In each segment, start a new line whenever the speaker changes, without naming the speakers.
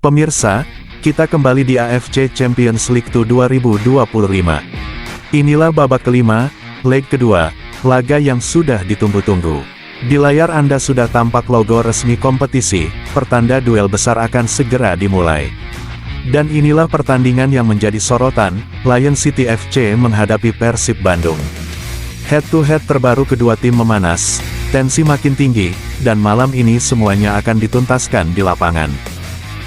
Pemirsa, kita kembali di AFC Champions League 2025. Inilah babak kelima, leg kedua, laga yang sudah ditunggu-tunggu. Di layar Anda sudah tampak logo resmi kompetisi, pertanda duel besar akan segera dimulai. Dan inilah pertandingan yang menjadi sorotan, Lion City FC menghadapi Persib Bandung. Head-to-head terbaru kedua tim memanas, tensi makin tinggi, dan malam ini semuanya akan dituntaskan di lapangan.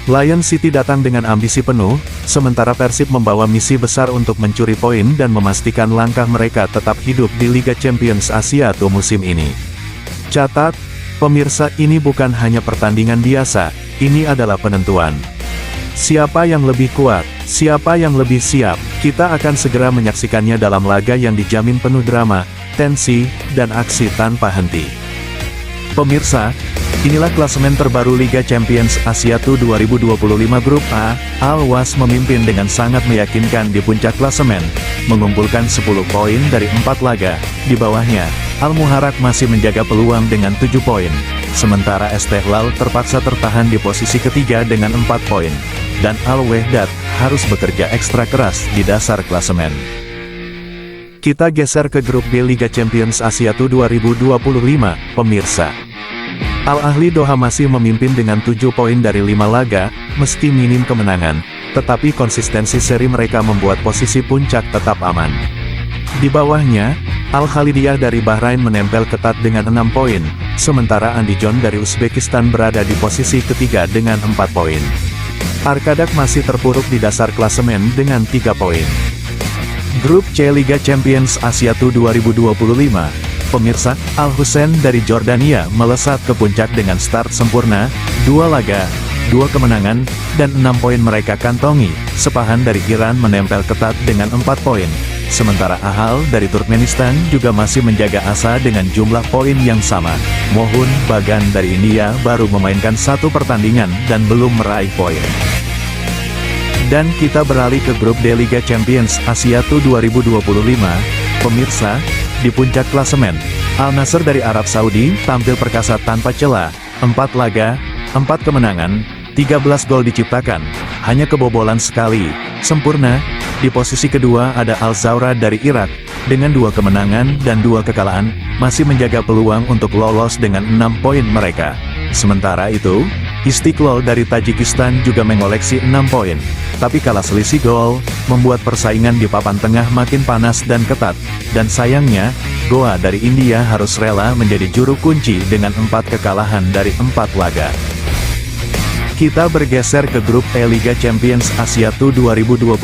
Lion City datang dengan ambisi penuh, sementara Persib membawa misi besar untuk mencuri poin dan memastikan langkah mereka tetap hidup di Liga Champions Asia musim ini. Catat, pemirsa, ini bukan hanya pertandingan biasa, ini adalah penentuan. Siapa yang lebih kuat, siapa yang lebih siap, kita akan segera menyaksikannya dalam laga yang dijamin penuh drama, tensi, dan aksi tanpa henti. Pemirsa, inilah klasemen terbaru Liga Champions Asia 2025 Grup A. Al-Was memimpin dengan sangat meyakinkan di puncak klasemen, mengumpulkan 10 poin dari 4 laga. Di bawahnya, Al-Muharraq masih menjaga peluang dengan 7 poin, sementara Istiqlal terpaksa tertahan di posisi ketiga dengan 4 poin, dan Al-Wehdat harus bekerja ekstra keras di dasar klasemen. Kita geser ke grup B Liga Champions Asia 2025, pemirsa. Al-Ahli Doha masih memimpin dengan 7 poin dari 5 laga, meski minim kemenangan, tetapi konsistensi seri mereka membuat posisi puncak tetap aman. Di bawahnya, Al-Khalidiyah dari Bahrain menempel ketat dengan 6 poin, sementara Andijon dari Uzbekistan berada di posisi ketiga dengan 4 poin. Arkadak masih terpuruk di dasar klasemen dengan 3 poin. Grup C Liga Champions Asia 2025, pemirsa, Al-Hussein dari Jordania melesat ke puncak dengan start sempurna, 2 laga, 2 kemenangan, dan 6 poin mereka kantongi. Sepahan dari Iran menempel ketat dengan 4 poin, sementara Ahal dari Turkmenistan juga masih menjaga asa dengan jumlah poin yang sama. Mohun Bagan dari India baru memainkan 1 pertandingan dan belum meraih poin. Dan kita beralih ke grup D Liga Champions Asia 2025, pemirsa, di puncak klasemen, Al-Nassr dari Arab Saudi tampil perkasa tanpa celah, 4 laga, 4 kemenangan, 13 gol diciptakan, hanya kebobolan sekali, sempurna. Di posisi kedua ada Al-Zawra dari Irak, dengan 2 kemenangan dan 2 kekalahan, masih menjaga peluang untuk lolos dengan 6 poin mereka. Sementara itu, Istiqlal dari Tajikistan juga mengoleksi 6 poin, tapi kalah selisih gol, membuat persaingan di papan tengah makin panas dan ketat, dan sayangnya, Goa dari India harus rela menjadi juru kunci dengan 4 kekalahan dari 4 laga. Kita bergeser ke grup E Liga Champions Asia 2025,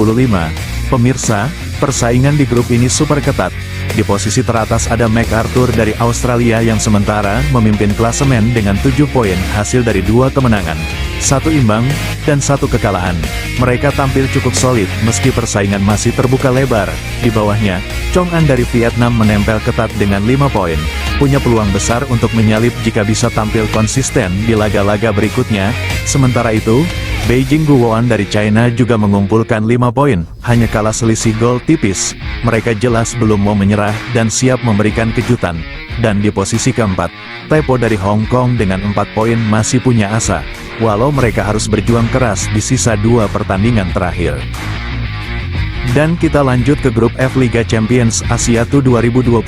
pemirsa, persaingan di grup ini super ketat. Di posisi teratas ada MacArthur dari Australia yang sementara memimpin klasemen dengan 7 poin hasil dari 2 kemenangan, 1 imbang, dan 1 kekalahan. Mereka tampil cukup solid meski persaingan masih terbuka lebar. Di bawahnya, Chong An dari Vietnam menempel ketat dengan 5 poin, punya peluang besar untuk menyalip jika bisa tampil konsisten di laga-laga berikutnya. Sementara itu, Beijing Guoan dari China juga mengumpulkan 5 poin, hanya kalah selisih gol tipis. Mereka jelas belum mau menyerah dan siap memberikan kejutan. Dan di posisi keempat, Tepo dari Hong Kong dengan 4 poin masih punya asa, walau mereka harus berjuang keras di sisa 2 pertandingan terakhir. Dan kita lanjut ke grup F Liga Champions Asia 2025,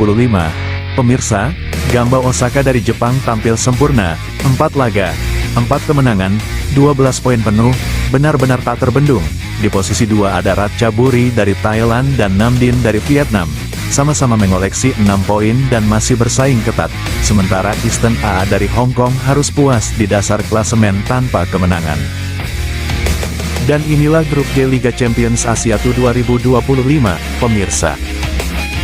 pemirsa, Gamba Osaka dari Jepang tampil sempurna, 4 laga, 4 kemenangan, 12 poin penuh, benar-benar tak terbendung. Di posisi 2 ada Ratchaburi dari Thailand dan Namdin dari Vietnam, sama-sama mengoleksi 6 poin dan masih bersaing ketat. Sementara Eastern A dari Hong Kong harus puas di dasar klasemen tanpa kemenangan. Dan inilah grup G Liga Champions Asia 2025, pemirsa.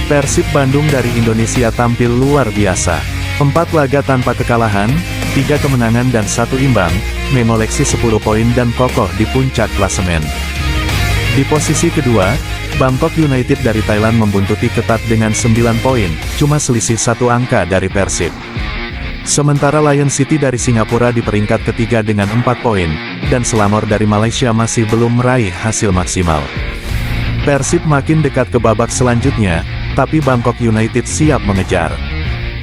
Persib Bandung dari Indonesia tampil luar biasa. 4 laga tanpa kekalahan, 3 kemenangan dan 1 imbang, mengoleksi 10 poin dan kokoh di puncak klasemen. Di posisi kedua, Bangkok United dari Thailand membuntuti ketat dengan 9 poin, cuma selisih 1 angka dari Persib. Sementara Lion City dari Singapura di peringkat ketiga dengan 4 poin, dan Selangor dari Malaysia masih belum meraih hasil maksimal. Persib makin dekat ke babak selanjutnya, tapi Bangkok United siap mengejar.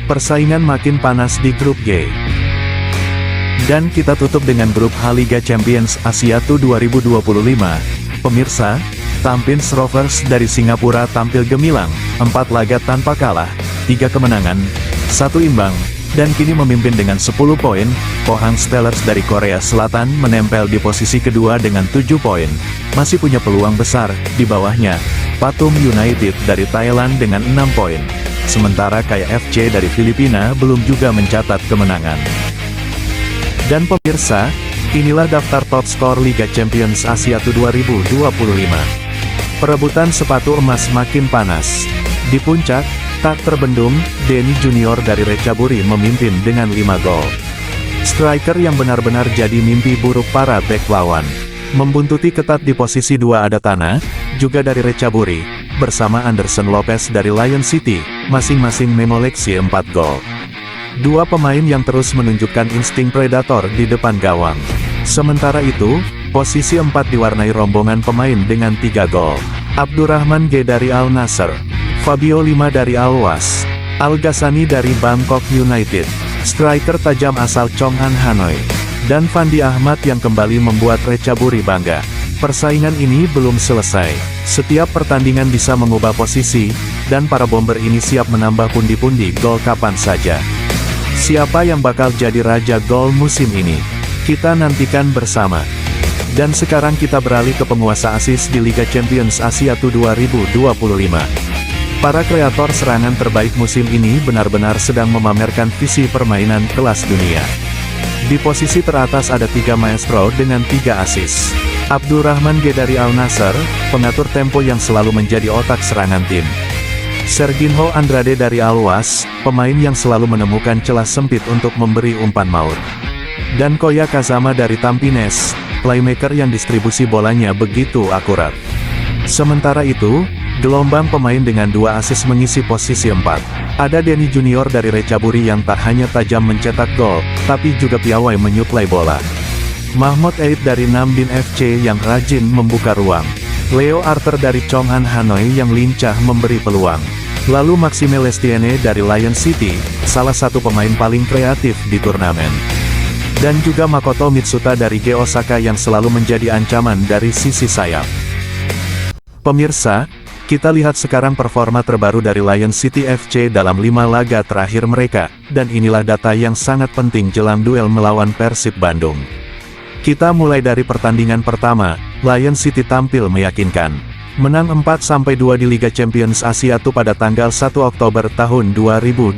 Persaingan makin panas di grup G. Dan kita tutup dengan grup H Liga Champions Asia Tour 2025. Pemirsa, Tampines Rovers dari Singapura tampil gemilang, 4 laga tanpa kalah, 3 kemenangan, 1 imbang, dan kini memimpin dengan 10 poin. Pohang Steelers dari Korea Selatan menempel di posisi kedua dengan 7 poin. Masih punya peluang besar, di bawahnya, Pathum United dari Thailand dengan 6 poin. Sementara KFC dari Filipina belum juga mencatat kemenangan. Dan pemirsa, inilah daftar top skor Liga Champions Asia Tour 2025. Perebutan sepatu emas makin panas. Di puncak, tak terbendung, Denny Junior dari Recaburi memimpin dengan 5 gol. Striker yang benar-benar jadi mimpi buruk para bek lawan. Membuntuti ketat di posisi 2 ada Tana, juga dari Recaburi, bersama Anderson Lopez dari Lion City, masing-masing mengoleksi 4 gol. Dua pemain yang terus menunjukkan insting predator di depan gawang. Sementara itu, posisi 4 diwarnai rombongan pemain dengan 3 gol. Abdurrahman G dari Al Nassr, Fabio Lima dari Al Was, Al Ghassani dari Bangkok United, striker tajam asal Chong'an Hanoi, dan Fandi Ahmad yang kembali membuat Recaburi bangga. Persaingan ini belum selesai. Setiap pertandingan bisa mengubah posisi, dan para bomber ini siap menambah pundi-pundi gol kapan saja. Siapa yang bakal jadi raja gol musim ini? Kita nantikan bersama. Dan sekarang kita beralih ke penguasa assist di Liga Champions Asia Tour 2025. Para kreator serangan terbaik musim ini benar-benar sedang memamerkan visi permainan kelas dunia. Di posisi teratas ada 3 maestro dengan 3 assist. Abdurrahman G dari Al Nassr, pengatur tempo yang selalu menjadi otak serangan tim. Serginho Andrade dari Al Was, pemain yang selalu menemukan celah sempit untuk memberi umpan maut. Dan Koya Kazama dari Tampines, playmaker yang distribusi bolanya begitu akurat. Sementara itu, gelombang pemain dengan 2 assist mengisi posisi 4. Ada Denny Junior dari Recaburi yang tak hanya tajam mencetak gol, tapi juga piawai menyuplai bola. Mahmud Eid dari Nam Dinh FC yang rajin membuka ruang. Leo Arthur dari Chong'an Hanoi yang lincah memberi peluang. Lalu Maxime Lestienne dari Lion City, salah satu pemain paling kreatif di turnamen. Dan juga Makoto Mitsuta dari G Osaka yang selalu menjadi ancaman dari sisi sayap. Pemirsa, kita lihat sekarang performa terbaru dari Lion City FC dalam 5 laga terakhir mereka, dan inilah data yang sangat penting jelang duel melawan Persib Bandung. Kita mulai dari pertandingan pertama, Lion City tampil meyakinkan. Menang 4-2 di Liga Champions Asia Tour pada tanggal 1 Oktober tahun 2025.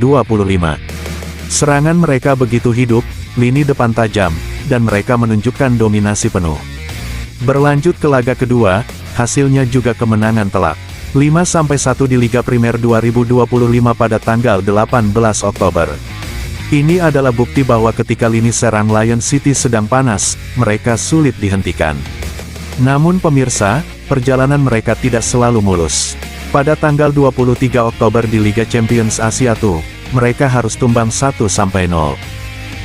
Serangan mereka begitu hidup, lini depan tajam, dan mereka menunjukkan dominasi penuh. Berlanjut ke laga kedua, hasilnya juga kemenangan telak. 5-1 di Liga Primer 2025 pada tanggal 18 Oktober. Ini adalah bukti bahwa ketika lini serang Lion City sedang panas, mereka sulit dihentikan. Namun pemirsa, perjalanan mereka tidak selalu mulus. Pada tanggal 23 Oktober di Liga Champions Asia Tour, mereka harus tumbang 1-0.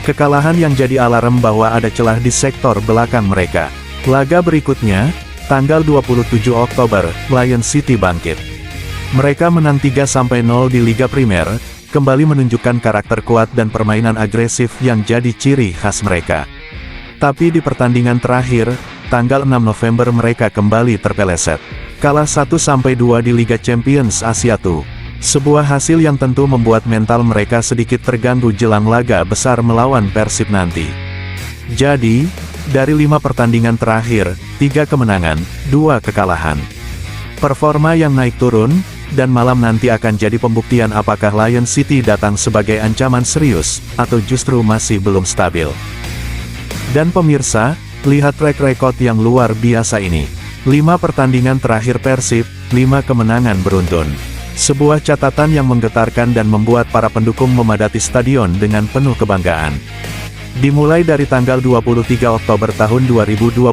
Kekalahan yang jadi alarm bahwa ada celah di sektor belakang mereka. Laga berikutnya, tanggal 27 Oktober, Lion City bangkit. Mereka menang 3-0 di Liga Primer, kembali menunjukkan karakter kuat dan permainan agresif yang jadi ciri khas mereka. Tapi di pertandingan terakhir, tanggal 6 November mereka kembali terpeleset. Kalah 1-2 di Liga Champions Asia Tour. Sebuah hasil yang tentu membuat mental mereka sedikit terganggu jelang laga besar melawan Persib nanti. Jadi, dari 5 pertandingan terakhir, 3 kemenangan, 2 kekalahan. Performa yang naik turun, dan malam nanti akan jadi pembuktian apakah Lion City datang sebagai ancaman serius, atau justru masih belum stabil. Dan pemirsa, lihat track record yang luar biasa ini. 5 pertandingan terakhir Persib, 5 kemenangan beruntun. Sebuah catatan yang menggetarkan dan membuat para pendukung memadati stadion dengan penuh kebanggaan. Dimulai dari tanggal 23 Oktober tahun 2025,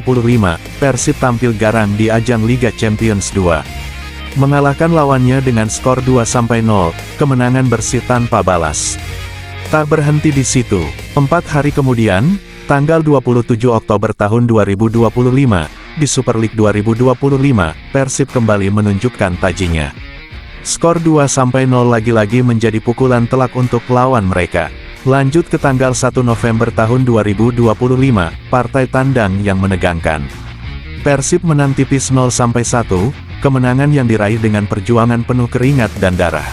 Persib tampil garang di ajang Liga Champions 2. Mengalahkan lawannya dengan skor 2-0, kemenangan bersih tanpa balas. Tak berhenti di situ, 4 hari kemudian, tanggal 27 Oktober tahun 2025, di Super League 2025, Persib kembali menunjukkan tajinya. Skor 2-0 lagi-lagi menjadi pukulan telak untuk lawan mereka. Lanjut ke tanggal 1 November tahun 2025, partai tandang yang menegangkan. Persib menang tipis 0-1, kemenangan yang diraih dengan perjuangan penuh keringat dan darah.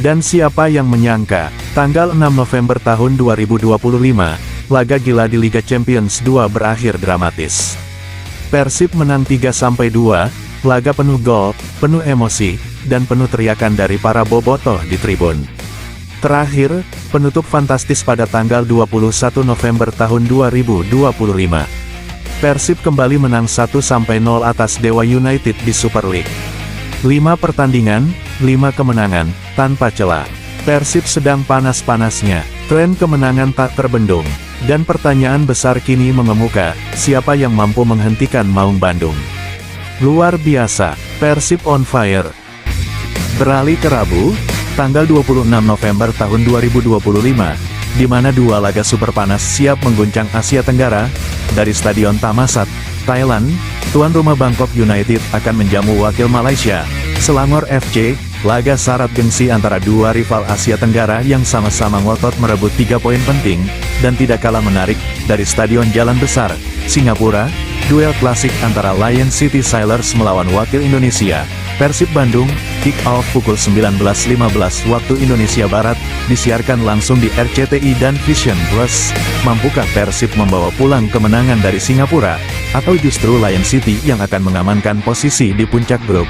Dan siapa yang menyangka, tanggal 6 November tahun 2025, laga gila di Liga Champions 2 berakhir dramatis. Persib menang 3-2, laga penuh gol, penuh emosi, dan penuh teriakan dari para bobotoh di tribun. Terakhir, penutup fantastis pada tanggal 21 November tahun 2025. Persib kembali menang 1-0 atas Dewa United di Super League. 5 pertandingan, 5 kemenangan, tanpa celah. Persib sedang panas-panasnya, tren kemenangan tak terbendung, dan pertanyaan besar kini mengemuka, siapa yang mampu menghentikan Maung Bandung? Luar biasa, Persib on fire. Beralih ke Rabu, tanggal 26 November tahun 2025, di mana 2 laga super panas siap mengguncang Asia Tenggara. Dari Stadion Thammasat, Thailand, tuan rumah Bangkok United akan menjamu wakil Malaysia, Selangor FC. Laga syarat gengsi antara 2 rival Asia Tenggara yang sama-sama ngotot merebut 3 poin penting, dan tidak kalah menarik. Dari Stadion Jalan Besar, Singapura, duel klasik antara Lion City Sailors melawan wakil Indonesia, Persib Bandung. Kick off pukul 19.15 waktu Indonesia Barat, disiarkan langsung di RCTI dan Vision Plus. Mampukah Persib membawa pulang kemenangan dari Singapura, atau justru Lion City yang akan mengamankan posisi di puncak grup?